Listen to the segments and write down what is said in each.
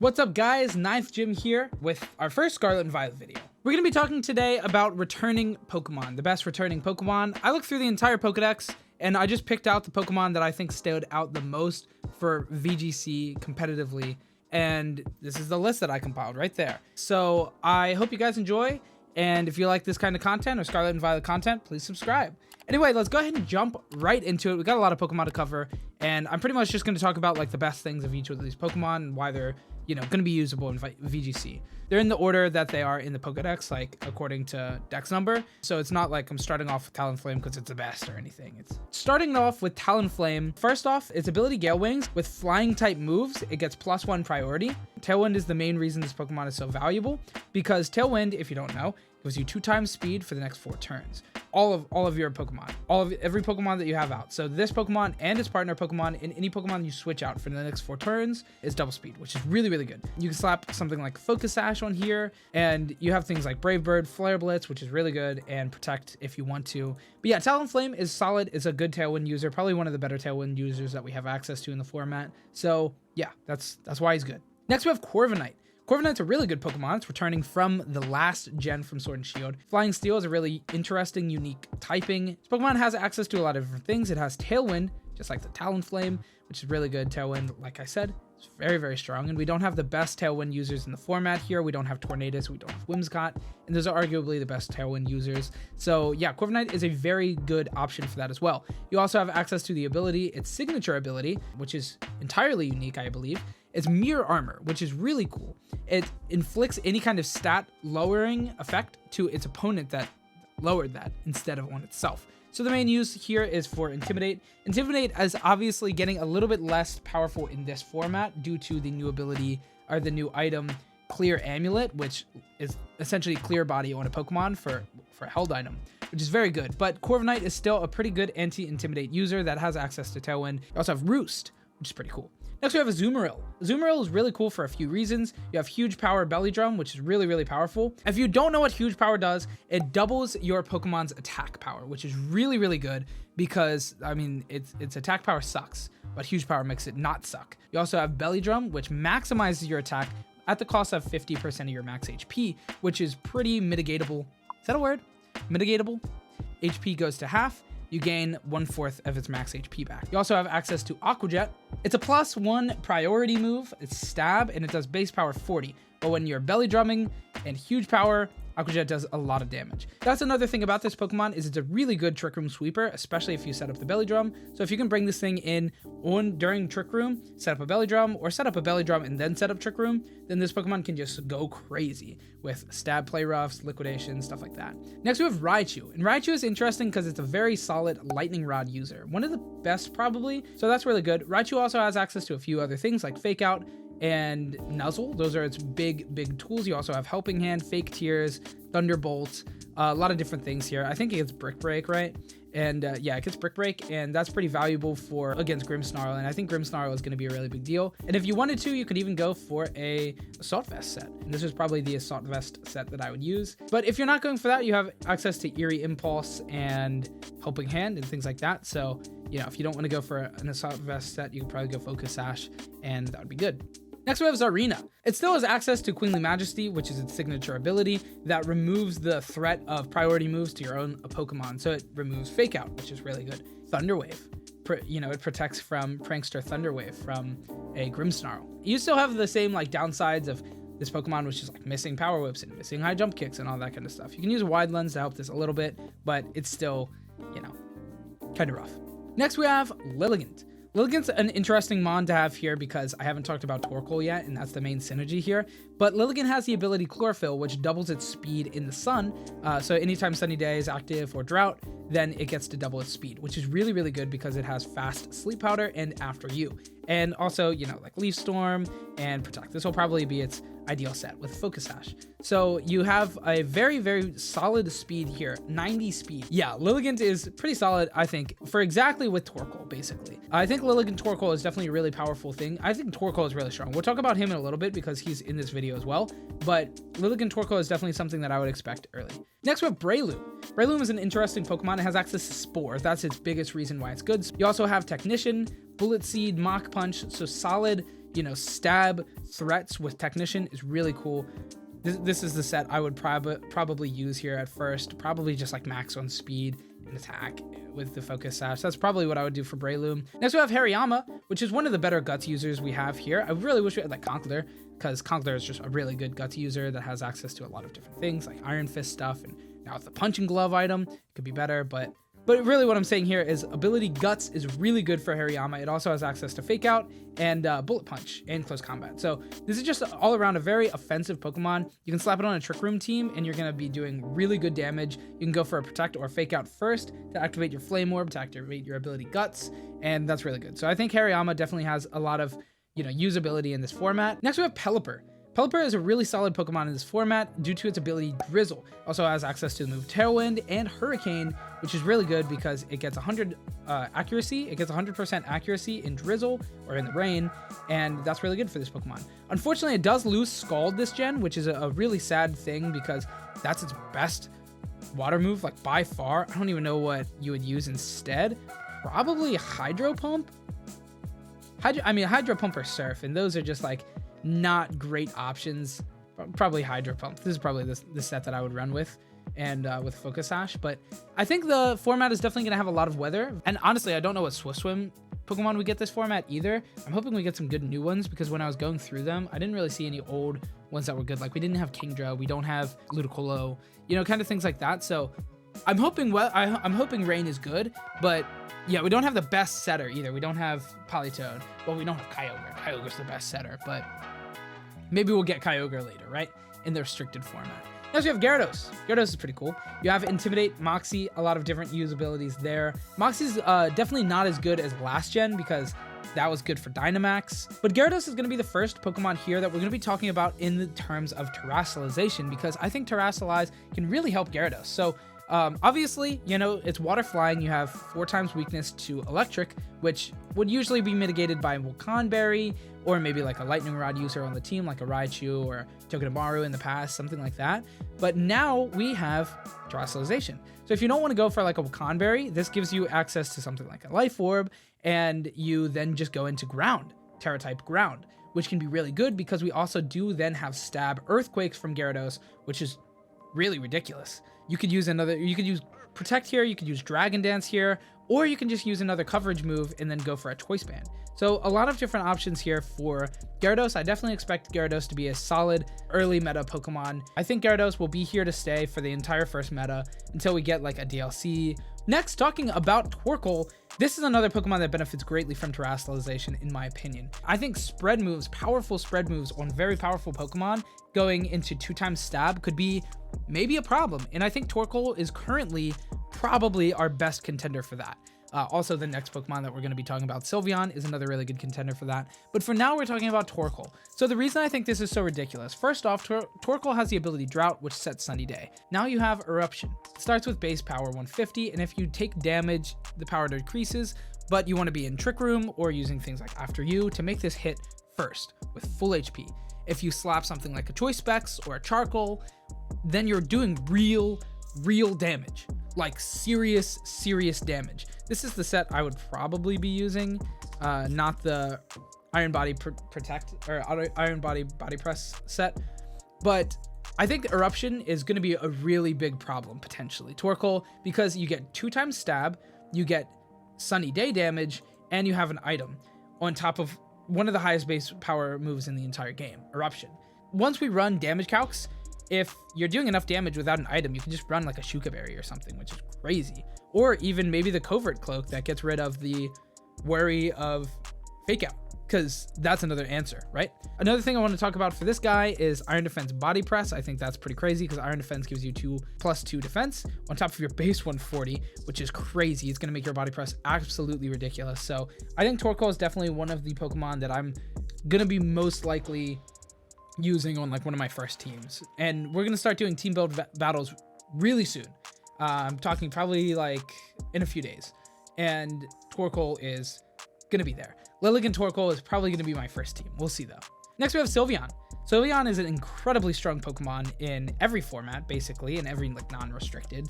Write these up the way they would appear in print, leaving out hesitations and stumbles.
What's up guys, Ninth Gym here with our first Scarlet and Violet video. We're going to be talking today about returning Pokemon, the best returning Pokemon. I looked through the entire Pokedex and I just picked out the Pokemon that I think stood out the most for VGC competitively. And this is the list that I compiled right there. So I hope you guys enjoy. And if you like this kind of content or Scarlet and Violet content, please subscribe. Anyway, let's go ahead and jump right into it. We got a lot of Pokemon to cover, and I'm pretty much just going to talk about like the best things of each of these Pokemon and why they're, going to be usable in VGC. They're in the order that they are in the Pokedex, like according to Dex number. So it's not like I'm starting off with Talonflame because it's the best or anything. It's starting off with Talonflame. First off, its ability Gale Wings with flying type moves, it gets +1 priority. Tailwind is the main reason this Pokemon is so valuable because Tailwind, if you don't know, gives you 2 times speed for the next 4 turns. All of your Pokemon, every Pokemon that you have out. So this Pokemon and its partner Pokemon and any Pokemon you switch out for the next 4 turns is double speed, which is really, really good. You can slap something like Focus Sash on here, and you have things like Brave Bird, Flare Blitz, which is really good, and Protect if you want to. But yeah, Talonflame is solid. It's a good Tailwind user, probably one of the better Tailwind users that we have access to in the format. So yeah, that's why he's good. Next we have Corviknight. Corviknight's a really good Pokemon. It's returning from the last gen from Sword and Shield. Flying Steel is a really interesting, unique typing. This Pokemon has access to a lot of different things. It has Tailwind, just like the Talonflame, which is really good. Tailwind, like I said, is very, very strong. And we don't have the best Tailwind users in the format here. We don't have Tornadus, we don't have Whimsicott, and those are arguably the best Tailwind users. So yeah, Corviknight is a very good option for that as well. You also have access to the ability, its signature ability, which is entirely unique, I believe. It's Mirror Armor, which is really cool. It inflicts any kind of stat lowering effect to its opponent that lowered that instead of on itself. So the main use here is for Intimidate. Intimidate is obviously getting a little bit less powerful in this format due to the new ability or the new item Clear Amulet, which is essentially clear body on a Pokemon for a held item, which is very good. But Corviknight is still a pretty good anti-Intimidate user that has access to Tailwind. You also have Roost, which is pretty cool. Next, we have Azumarill. Azumarill is really cool for a few reasons. You have Huge Power Belly Drum, which is really, really powerful. If you don't know what Huge Power does, it doubles your Pokemon's attack power, which is really, really good because, I mean, its attack power sucks, but Huge Power makes it not suck. You also have Belly Drum, which maximizes your attack at the cost of 50% of your max HP, which is pretty mitigatable. Is that a word? Mitigatable? HP goes to half. You gain 1/4 of its max HP back. You also have access to Aqua Jet. It's a +1 priority move. It's stab and it does base power 40. But when you're belly drumming and huge power, Aqua Jet does a lot of damage. That's another thing about this Pokemon is it's a really good Trick Room sweeper, especially if you set up the belly drum. So if you can bring this thing in during Trick Room, set up a belly drum, or set up a belly drum and then set up Trick Room, then this Pokemon can just go crazy with stab, play roughs, liquidation, stuff like that. Next we have Raichu, and Raichu is interesting because it's a very solid Lightning Rod user, one of the best probably. So that's really good. Raichu also has access to a few other things like Fake Out and Nuzzle. Those are its big tools. You also have Helping Hand, Fake Tears, Thunderbolt, a lot of different things here. I think it gets Brick Break, right? And yeah, it gets Brick Break, and that's pretty valuable for against Grimmsnarl, and I think Grimmsnarl is going to be a really big deal. And if you wanted to, you could even go for a Assault Vest set, and this is probably the Assault Vest set that I would use. But if you're not going for that, you have access to Eerie Impulse and Helping Hand and things like that. So, if you don't want to go for an Assault Vest set, you could probably go Focus Sash, and that would be good. Next we have Tsareena. It still has access to Queenly Majesty, which is its signature ability that removes the threat of priority moves to your own Pokemon. So it removes Fake Out, which is really good. Thunderwave. It protects from Prankster Thunderwave from a Grimmsnarl. You still have the same downsides of this Pokemon, which is like missing Power Whips and missing high jump kicks and all that kind of stuff. You can use a Wide Lens to help this a little bit, but it's still, kind of rough. Next we have Lilligant. Lilligant's an interesting mon to have here because I haven't talked about Torkoal yet, and that's the main synergy here. But Lilligant has the ability Chlorophyll, which doubles its speed in the sun. So anytime Sunny Day is active or Drought, then it gets to double its speed, which is really, really good because it has fast Sleep Powder and After You. And also, like Leaf Storm and Protect. This will probably be its ideal set with Focus Sash. So you have a very, very solid speed here, 90 speed. Yeah, Lilligant is pretty solid, I think, for exactly with Torkoal, basically. I think Lilligant Torkoal is definitely a really powerful thing. I think Torkoal is really strong. We'll talk about him in a little bit because he's in this video as well, but Lilligant Torkoal is definitely something that I would expect early. Next we have Breloom. Breloom is an interesting Pokemon. It has access to Spore. That's its biggest reason why it's good. You also have Technician, Bullet Seed, Mach Punch, so solid, you know, stab threats with Technician is really cool. This is the set I would probably use here at first. Probably just like max on speed and attack with the Focus Sash. That's probably what I would do for Breloom. Next we have Hariyama, which is one of the better Guts users we have here. I really wish we had like Conkeldurr, because Conkeldurr is just a really good Guts user that has access to a lot of different things like Iron Fist stuff, and now with the Punching Glove item, it could be better, but really what I'm saying here is ability Guts is really good for Hariyama. It also has access to Fake Out and Bullet Punch and Close Combat. So this is just all around a very offensive Pokemon. You can slap it on a Trick Room team and you're going to be doing really good damage. You can go for a Protect or Fake Out first to activate your Flame Orb, to activate your ability Guts, and that's really good. So I think Hariyama definitely has a lot of, you know, usability in this format. Next we have Pelipper. Pelipper is a really solid Pokemon in this format due to its ability Drizzle. Also has access to the move Tailwind and Hurricane, which is really good because it gets 100 accuracy. It gets 100% accuracy in Drizzle or in the rain, and that's really good for this Pokemon. Unfortunately, it does lose Scald this gen, which is a really sad thing because that's its best water move, like by far. I don't even know what you would use instead. Probably Hydro Pump. Hydro Pump or Surf, and those are just like not great options. Probably Hydro Pump. This is probably the set that I would run with, and with Focus Sash. But I think the format is definitely going to have a lot of weather. And honestly, I don't know what Swift Swim Pokemon we get this format either. I'm hoping we get some good new ones, because when I was going through them, I didn't really see any old ones that were good. Like we didn't have Kingdra, we don't have Ludicolo, you know, kind of things like that. So I'm hoping I'm hoping Rain is good, but yeah, we don't have the best setter either. We don't have Politoed. Well, we don't have Kyogre. Kyogre's the best setter, but maybe we'll get Kyogre later, right? In the restricted format. Next, we have Gyarados. Gyarados is pretty cool. You have Intimidate, Moxie, a lot of different usabilities there. Moxie's definitely not as good as last gen because that was good for Dynamax. But Gyarados is going to be the first Pokemon here that we're going to be talking about in the terms of Terastallization, because I think Terastallize can really help Gyarados. So obviously, you know, it's water flying. You have 4 times weakness to electric, which would usually be mitigated by Volcarona Berry, or maybe like a Lightning Rod user on the team, like a Raichu or Togedemaru in the past, something like that. But now we have Terastallization. So if you don't want to go for like a Volcarona Berry, this gives you access to something like a Life Orb, and you then just go into Ground, Terra-type Ground, which can be really good because we also do then have Stab Earthquakes from Gyarados, which is really ridiculous. You could use Protect here, you could use Dragon Dance here, or you can just use another coverage move and then go for a Choice Band. So a lot of different options here for Gyarados. I definitely expect Gyarados to be a solid early meta Pokemon. I think Gyarados will be here to stay for the entire first meta until we get like a DLC. Next, talking about Torkoal, this is another Pokemon that benefits greatly from Terastallization, in my opinion. I think spread moves, powerful spread moves on very powerful Pokemon going into 2 times stab could be maybe a problem. And I think Torkoal is currently probably our best contender for that. Also, the next Pokemon that we're going to be talking about, Sylveon, is another really good contender for that. But for now, we're talking about Torkoal. So the reason I think this is so ridiculous, first off, Torkoal has the ability Drought, which sets Sunny Day. Now you have Eruption. It starts with base power 150, and if you take damage, the power decreases, but you want to be in Trick Room or using things like After You to make this hit first with full HP. If you slap something like a Choice Specs or a Charcoal, then you're doing real damage. Like serious damage. This is the set I would probably be using, not the Iron Body Protect or Iron Body Press set. But I think Eruption is going to be a really big problem potentially. Torkoal, because you get 2 times stab, you get Sunny Day damage, and you have an item on top of one of the highest base power moves in the entire game, Eruption. Once we run damage calcs, if you're doing enough damage without an item, you can just run like a Shuka Berry or something, which is crazy. Or even maybe the Covert Cloak that gets rid of the worry of Fake Out, because that's another answer, right? Another thing I want to talk about for this guy is Iron Defense Body Press. I think that's pretty crazy because Iron Defense gives you +2 defense on top of your base 140, which is crazy. It's going to make your Body Press absolutely ridiculous. So I think Torkoal is definitely one of the Pokemon that I'm going to be most likely using on like one of my first teams. And we're going to start doing team build battles really soon. I'm talking probably like in a few days, and Torkoal is going to be there. Lilligant Torkoal is probably going to be my first team. We'll see though. Next we have Sylveon. Sylveon is an incredibly strong Pokemon in every format, basically, in every like non-restricted.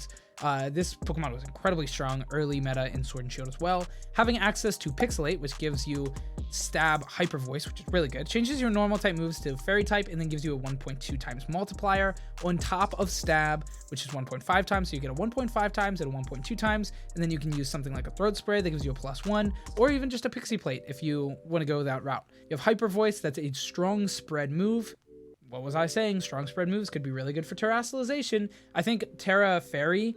This Pokemon was incredibly strong early meta in Sword and Shield as well. Having access to Pixelate, which gives you Stab Hyper Voice, which is really good. Changes your normal type moves to Fairy type and then gives you a 1.2 times multiplier on top of Stab, which is 1.5 times. So you get a 1.5 times and a 1.2 times. And then you can use something like a Throat Spray that gives you a +1, or even just a Pixie Plate if you want to go that route. You have Hyper Voice, that's a strong spread move. What was I saying? Strong spread moves could be really good for Terrestrialization. I think Terra Fairy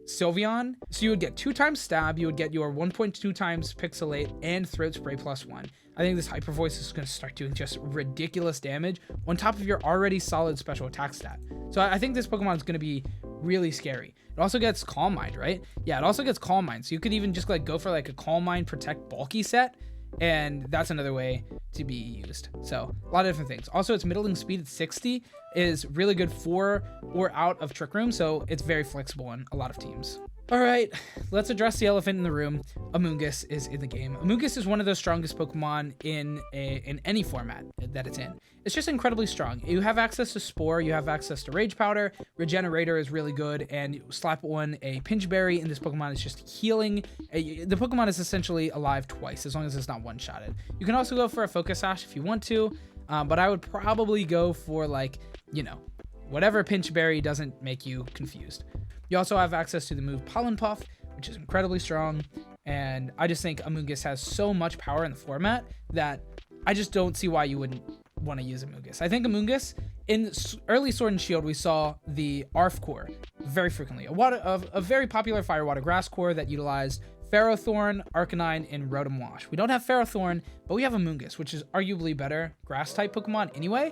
Sylveon, so you would get 2 times Stab, you would get your 1.2 times Pixelate and Throat Spray +1. I think this Hyper Voice is going to start doing just ridiculous damage on top of your already solid special attack stat. So I think this Pokemon is going to be really scary. It also gets Calm Mind, right? Yeah, it also gets Calm Mind, so you could even just like go for like a Calm Mind Protect bulky set, and that's another way to be used. So a lot of different things. Also, its middling speed at 60 is really good for or out of Trick Room, so it's very flexible on a lot of teams. All right, let's address the elephant in the room. Amoonguss is in the game. Amoonguss is one of the strongest Pokemon in any format that it's in. It's just incredibly strong. You have access to Spore, you have access to Rage Powder, Regenerator is really good, and you slap on a Pinch Berry, and this Pokemon is just healing. The Pokemon is essentially alive twice, as long as it's not one-shotted. You can also go for a Focus Sash if you want to, but I would probably go for, like, you know, whatever Pinch Berry doesn't make you confused. You also have access to the move Pollen Puff, which is incredibly strong, and I just think Amoonguss has so much power in the format that I just don't see why you wouldn't want to use Amoonguss. I think Amoonguss, in early Sword and Shield, we saw the ARF core very frequently, a very popular Fire Water Grass core that utilized Ferrothorn, Arcanine, and Rotom-Wash. We don't have Ferrothorn, but we have Amoonguss, which is arguably better Grass-type Pokemon anyway,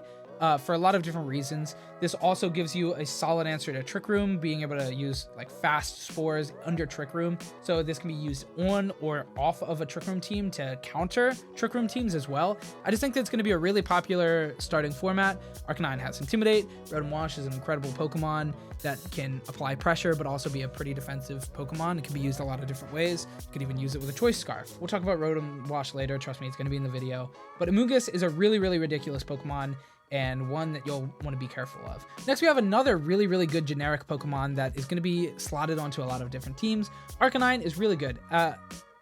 for a lot of different reasons. This also gives you a solid answer to Trick Room, being able to use like fast spores under Trick Room. So this can be used on or off of a Trick Room team to counter Trick Room teams as well. I just think that's going to be a really popular starting format. Arcanine has Intimidate. Rotom-Wash is an incredible Pokemon that can apply pressure, but also be a pretty defensive Pokemon. It can be used a lot of different ways. You could even use it with a Choice Scarf. We'll talk about Rotom-Wash later. Trust me, it's going to be in the video. But Amoonguss is a really, really ridiculous Pokemon, and one that you'll want to be careful of. Next, we have another really, really good generic Pokemon that is going to be slotted onto a lot of different teams. Arcanine is really good.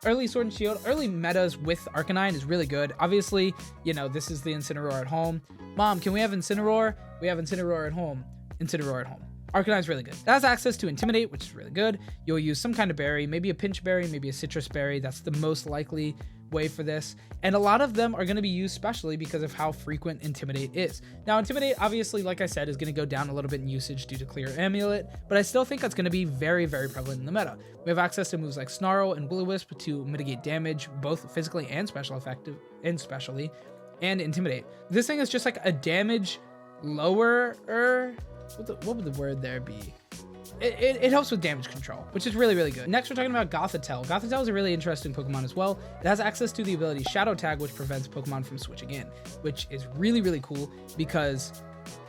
Early Sword and Shield, early metas with Arcanine is really good. Obviously, you know, this is the Incineroar at home. Mom, can we have Incineroar? We have Incineroar at home. Incineroar at home. Arcanine's really good. It has access to Intimidate, which is really good. You'll use some kind of berry, maybe a Pinch Berry, maybe a Citrus Berry. That's the most likely way for this, and a lot of them are going to be used specially because of how frequent Intimidate is. Now, Intimidate, obviously, like I said, is going to go down a little bit in usage due to Clear Amulet, but I still think that's going to be very, very prevalent in the meta. We have access to moves like Snarl and Will-O-Wisp to mitigate damage, both physically and specially, and Intimidate. This thing is just like a damage lower. What would the word there be? It helps with damage control, which is really, really good. Next, we're talking about Gothitelle. Gothitelle is a really interesting Pokemon as well. It has access to the ability Shadow Tag, which prevents Pokemon from switching in, which is really, really cool because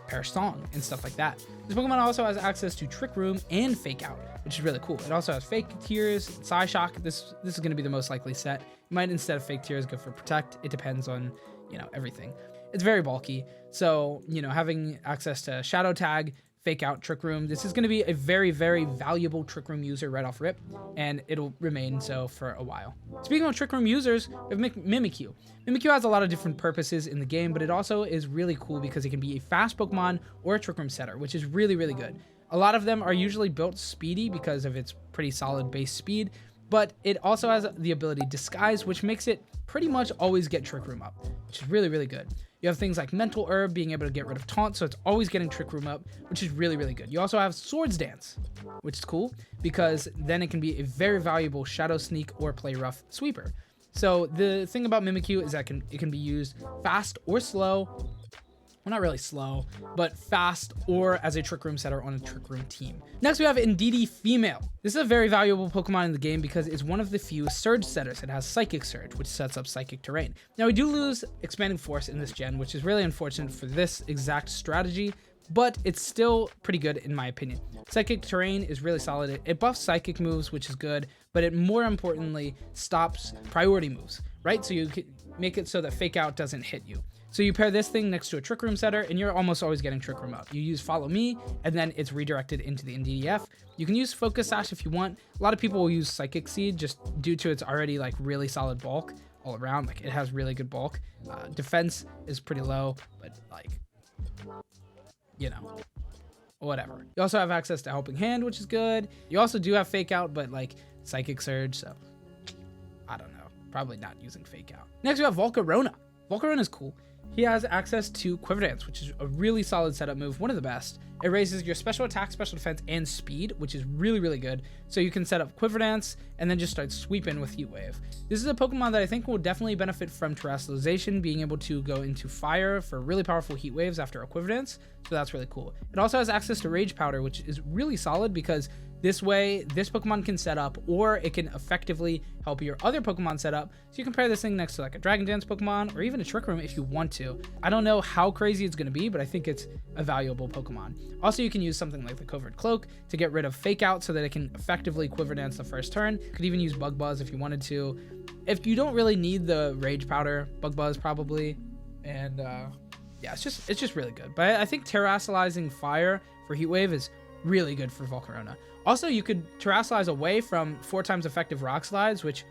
Perish Song and stuff like that. This Pokemon also has access to Trick Room and Fake Out, which is really cool. It also has Fake Tears, Psyshock. This is going to be the most likely set. You might, instead of Fake Tears, go for Protect. It depends on, you know, everything. It's very bulky, so, you know, having access to Shadow Tag, Fake Out, Trick Room, this is going to be a very, very valuable Trick Room user right off rip, and it'll remain so for a while. Speaking of Trick Room users, we have Mimikyu. Mimikyu has a lot of different purposes in the game, but it also is really cool because it can be a fast Pokemon or a Trick Room setter, which is really, really good. A lot of them are usually built speedy because of its pretty solid base speed, but it also has the ability Disguise, which makes it pretty much always get Trick Room up, which is really, really good. You have things like Mental Herb, being able to get rid of Taunt, so it's always getting Trick Room up, which is really, really good. You also have Swords Dance, which is cool, because then it can be a very valuable Shadow Sneak or Play Rough sweeper. So the thing about Mimikyu is that it can be used fast or slow. Well, not really slow, but fast or as a Trick Room setter on a Trick Room team. Next, we have Indeedee Female. This is a very valuable Pokemon in the game because it's one of the few Surge setters. It has Psychic Surge, which sets up Psychic Terrain. Now, we do lose Expanding Force in this gen, which is really unfortunate for this exact strategy, but it's still pretty good in my opinion. Psychic Terrain is really solid. It buffs Psychic moves, which is good, but it more importantly stops priority moves, right? So you can make it so that Fake Out doesn't hit you. So you pair this thing next to a Trick Room setter, and you're almost always getting Trick Room up. You use Follow Me, and then it's redirected into the Indeedee-F. You can use Focus Sash if you want. A lot of people will use Psychic Seed just due to its already like really solid bulk all around. Like it has really good bulk. Defense is pretty low, but like, you know, whatever. You also have access to Helping Hand, which is good. You also do have Fake Out, but like Psychic Surge, so I don't know. Probably not using Fake Out. Next, we have Volcarona. Volcarona is cool. He has access to Quiver Dance, which is a really solid setup move, one of the best. It raises your special attack, special defense, and speed, which is really, really good. So you can set up Quiver Dance and then just start sweeping with Heat Wave. This is a Pokemon that I think will definitely benefit from Terrestrialization, being able to go into fire for really powerful Heat Waves after a Quiver Dance. So that's really cool. It also has access to Rage Powder, which is really solid because this way, this Pokemon can set up, or it can effectively help your other Pokemon set up. So you can pair this thing next to like a Dragon Dance Pokemon, or even a Trick Room if you want to. I don't know how crazy it's going to be, but I think it's a valuable Pokemon. Also, you can use something like the Covert Cloak to get rid of Fake Out so that it can effectively Quiver Dance the first turn. Could even use Bug Buzz if you wanted to. If you don't really need the Rage Powder, Bug Buzz probably. And yeah, it's just really good. But I think Terrestrializing Fire for Heat Wave is really good for Volcarona. Also, you could Terrestrialize away from 4 times effective Rock Slides, which,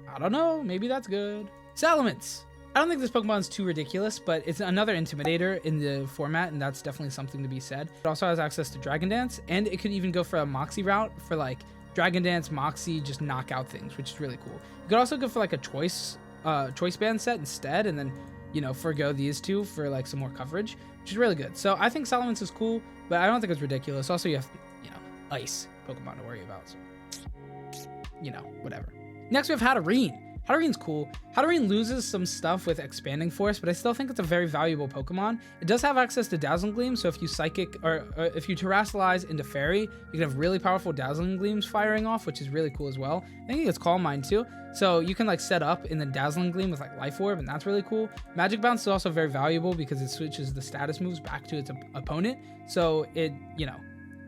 I don't know, maybe that's good. Salamence. I don't think this Pokemon is too ridiculous, but it's another Intimidator in the format, and that's definitely something to be said. It also has access to Dragon Dance, and it could even go for a Moxie route for like Dragon Dance, Moxie, just knock out things, which is really cool. You could also go for like a Choice Band set instead, and then, you know, forgo these two for like some more coverage, which is really good. So I think Salamence is cool, but I don't think it's ridiculous. Also, you have, you know, Ice Pokemon to worry about, so, you know, whatever. Next, we have Hatterene. Hatterene's cool. Hatterene loses some stuff with Expanding Force, but I still think it's a very valuable Pokemon. It does have access to Dazzling Gleam, so if you Psychic, or if you Terrestrialize into Fairy, you can have really powerful Dazzling Gleams firing off, which is really cool as well. I think it's Calm Mind too, so you can like set up in the Dazzling Gleam with like Life Orb, and that's really cool. Magic Bounce is also very valuable because it switches the status moves back to its opponent, so it, you know,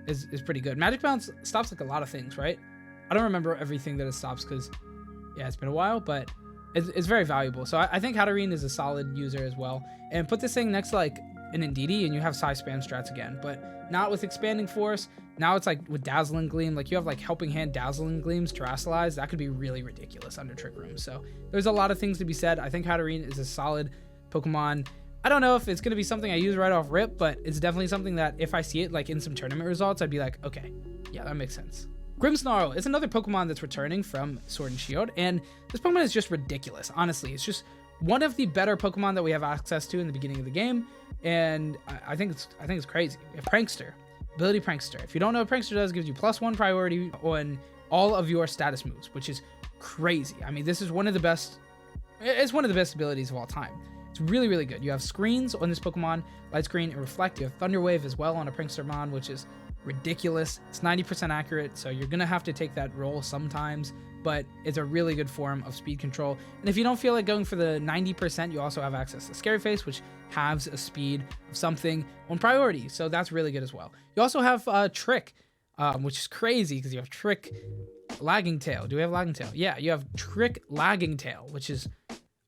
is pretty good. Magic Bounce stops like a lot of things, right? I don't remember everything that it stops because, yeah, it's been a while, but it's very valuable. So I think Hatterene is a solid user as well. And put this thing next to like an Indeedee and you have Psy Spam strats again, but not with Expanding Force. Now it's like with Dazzling Gleam, like you have like Helping Hand Dazzling Gleams Terrestrialized. That could be really ridiculous under Trick Room. So there's a lot of things to be said. I think Hatterene is a solid Pokemon. I don't know if it's going to be something I use right off rip, but it's definitely something that if I see it like in some tournament results, I'd be like, okay, yeah, that makes sense. Grimmsnarl is another Pokemon that's returning from Sword and Shield, and this Pokemon is just ridiculous. Honestly, it's just one of the better Pokemon that we have access to in the beginning of the game, and I think it's crazy. We have Prankster, ability Prankster. If you don't know what Prankster does, it gives you +1 priority on all of your status moves, which is crazy. I mean, this is one of the best. It's one of the best abilities of all time. It's really, really good. You have screens on this Pokemon, Light Screen and Reflect. You have Thunder Wave as well on a Prankstermon, which is ridiculous. It's 90% accurate, so you're gonna have to take that roll sometimes, but it's a really good form of speed control. And if you don't feel like going for the 90%, you also have access to Scary Face, which halves a speed of something on priority, so that's really good as well. You also have Trick, which is crazy because you have Trick Lagging Tail. Do we have Lagging Tail? Yeah, you have Trick Lagging Tail, which is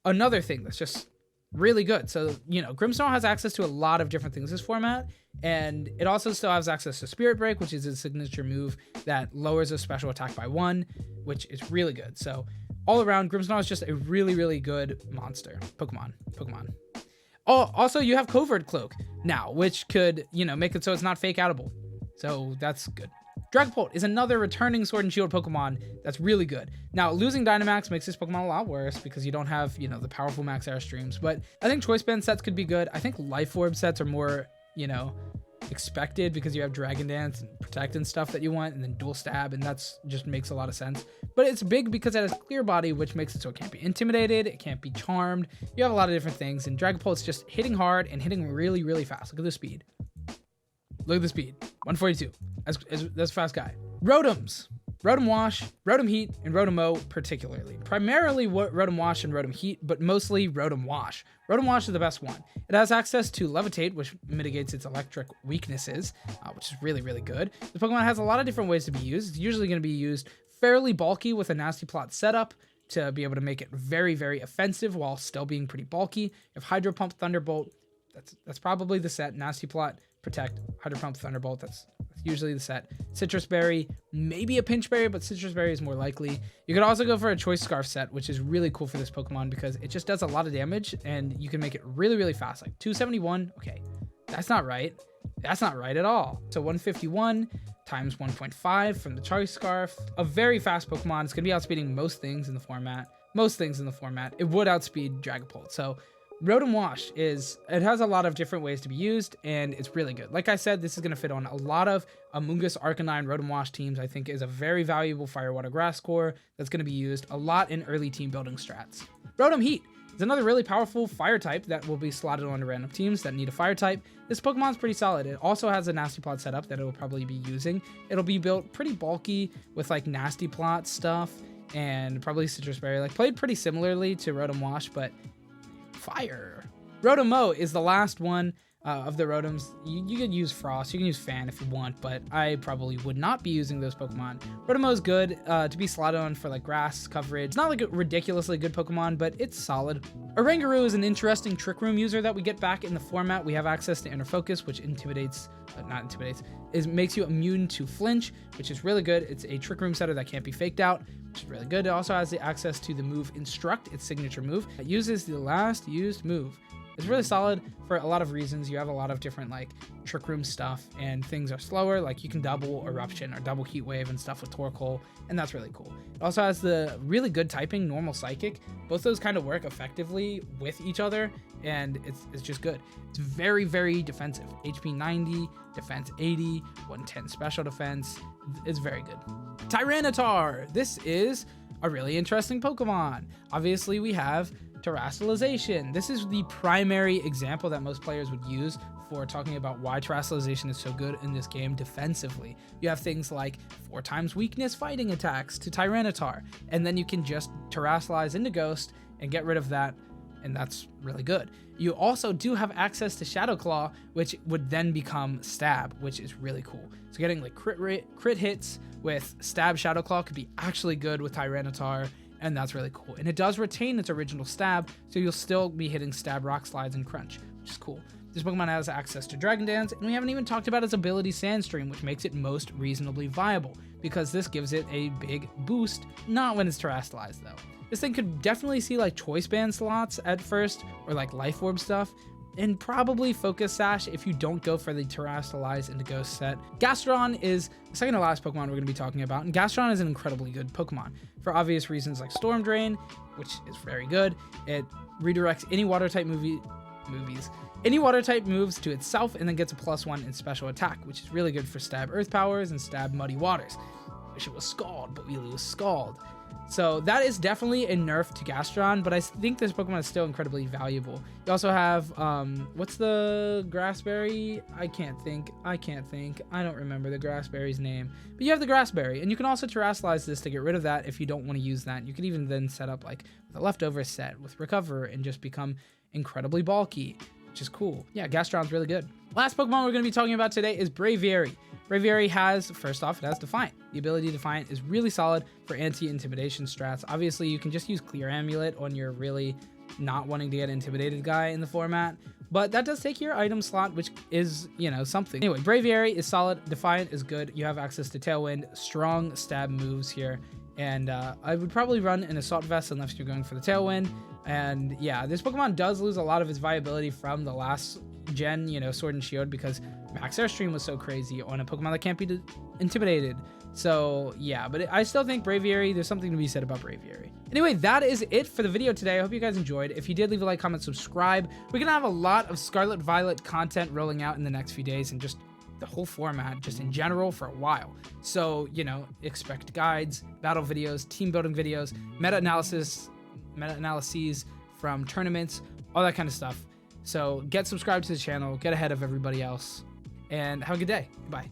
another thing that's just really good. So, you know, Grimmsnarl has access to a lot of different things in this format, and it also still has access to Spirit Break, which is a signature move that lowers a special attack by 1, which is really good. So all around, Grimmsnarl is just a really, really good monster. Pokemon. Oh, also you have Covert Cloak now, which could, you know, make it so it's not fake outable. So that's good. Dragapult is another returning Sword and Shield Pokemon that's really good. Now, losing Dynamax makes this Pokemon a lot worse because you don't have, you know, the powerful Max Air Streams, but I think Choice Band sets could be good. I think Life Orb sets are more, you know, expected because you have Dragon Dance and Protect and stuff that you want, and then Dual Stab, and that's just makes a lot of sense. But it's big because it has Clear Body, which makes it so it can't be intimidated, it can't be charmed. You have a lot of different things, and Dragapult's just hitting hard and hitting really, really fast. Look at the speed. Look at the speed, 142. That's a fast guy. Rotoms, Rotom-Wash, Rotom-Heat, and Rotom-Mow particularly. Primarily Rotom-Wash and Rotom-Heat, but mostly Rotom-Wash. Rotom-Wash is the best one. It has access to Levitate, which mitigates its electric weaknesses, which is really, really good. The Pokemon has a lot of different ways to be used. It's usually going to be used fairly bulky with a Nasty Plot setup to be able to make it very, very offensive while still being pretty bulky. You have Hydro Pump, Thunderbolt. That's probably the set. Nasty Plot, Protect, Hydro Pump, Thunderbolt. That's usually the set. Citrus Berry, maybe a Pinch Berry, but Citrus Berry is more likely. You could also go for a Choice Scarf set, which is really cool for this Pokemon because it just does a lot of damage and you can make it really, really fast. Like 271, okay, that's not right. That's not right at all. So 151 times 1.5 from the Choice Scarf. A very fast Pokemon. It's going to be outspeeding most things in the format. It would outspeed Dragapult. So Rotom-Wash it has a lot of different ways to be used, and it's really good. Like I said, this is going to fit on a lot of Amoonguss, Arcanine, Rotom-Wash teams. I think is a very valuable Fire, Water, Grass core that's going to be used a lot in early team building strats. Rotom-Heat is another really powerful fire type that will be slotted onto random teams that need a fire type. This Pokemon's pretty solid. It also has a Nasty Plot setup that it will probably be using. It'll be built pretty bulky with like Nasty Plot stuff and probably Citrus Berry. Like played pretty similarly to Rotom-Wash, but fire. Rotom-Mow is the last one of the Rotoms. You could use Frost, you can use Fan if you want, but I probably would not be using those Pokemon. Rotom-Mow is good to be slotted on for like grass coverage. It's not like a ridiculously good Pokemon, but it's solid. Oranguru is an interesting Trick Room user that we get back in the format. We have access to Inner Focus, which makes you immune to flinch, which is really good. It's a Trick Room setter that can't be faked out, which is really good. It also has the access to the move Instruct, its signature move. It uses the last used move. It's really solid for a lot of reasons. You have a lot of different like Trick Room stuff and things are slower. Like you can double Eruption or double Heat Wave and stuff with Torkoal, and that's really cool. It also has the really good typing, Normal, Psychic. Both those kind of work effectively with each other, and it's just good. It's very, very defensive. HP 90, defense 80, 110 special defense. It's very good. Tyranitar. This is a really interesting Pokemon. Obviously, we have Terastallization. This is the primary example that most players would use for talking about why Terastallization is so good in this game defensively. You have things like 4 times weakness fighting attacks to Tyranitar, and then you can just Terastallize into Ghost and get rid of that, and that's really good. You also do have access to Shadow Claw, which would then become Stab, which is really cool. So getting like crit hits with Stab Shadow Claw could be actually good with Tyranitar, and that's really cool. And it does retain its original Stab, so you'll still be hitting Stab, Rock Slides, and Crunch, which is cool. This Pokemon has access to Dragon Dance, and we haven't even talked about its ability Sandstream, which makes it most reasonably viable, because this gives it a big boost, not when it's Terastallized though. This thing could definitely see like Choice Band slots at first, or like Life Orb stuff, and probably Focus Sash if you don't go for the Terastallized into Ghost set. Gastrodon is the second to last Pokemon we're going to be talking about, and Gastrodon is an incredibly good Pokemon for obvious reasons like Storm Drain, which is very good. It redirects any Water-type any Water-type moves to itself and then gets a +1 in special attack, which is really good for Stab Earth Powers and Stab Muddy Waters. Wish it was Scald, but we lose Scald. So that is definitely a nerf to Gastrodon, but I think this Pokemon is still incredibly valuable. You also have, what's the Grassberry? I can't think. I don't remember the Grassberry's name. But you have the Grassberry, and you can also Terastallize this to get rid of that if you don't want to use that. You can even then set up like the leftover set with Recover and just become incredibly bulky, which is cool. Yeah, Gastrodon's really good. Last Pokemon we're going to be talking about today is Braviary. Braviary has, first off, it has Defiant. The ability Defiant is really solid for anti-intimidation strats. Obviously, you can just use Clear Amulet on your really not wanting to get intimidated guy in the format, but that does take your item slot, which is, you know, something. Anyway, Braviary is solid. Defiant is good. You have access to Tailwind, strong stab moves here, and I would probably run an Assault Vest unless you're going for the Tailwind. And yeah, this Pokemon does lose a lot of its viability from the last gen, you know, Sword and Shield, because Max Airstream was so crazy on a Pokemon that can't be intimidated. So yeah, but I still think Braviary, there's something to be said about Braviary. Anyway, that is it for the video today. I hope you guys enjoyed. If you did, leave a like, comment, subscribe. We're gonna have a lot of Scarlet Violet content rolling out in the next few days, and just the whole format just in general for a while. So, you know, expect guides, battle videos, team building videos, meta-analyses from tournaments, all that kind of stuff. So get subscribed to the channel, get ahead of everybody else, and have a good day. Bye.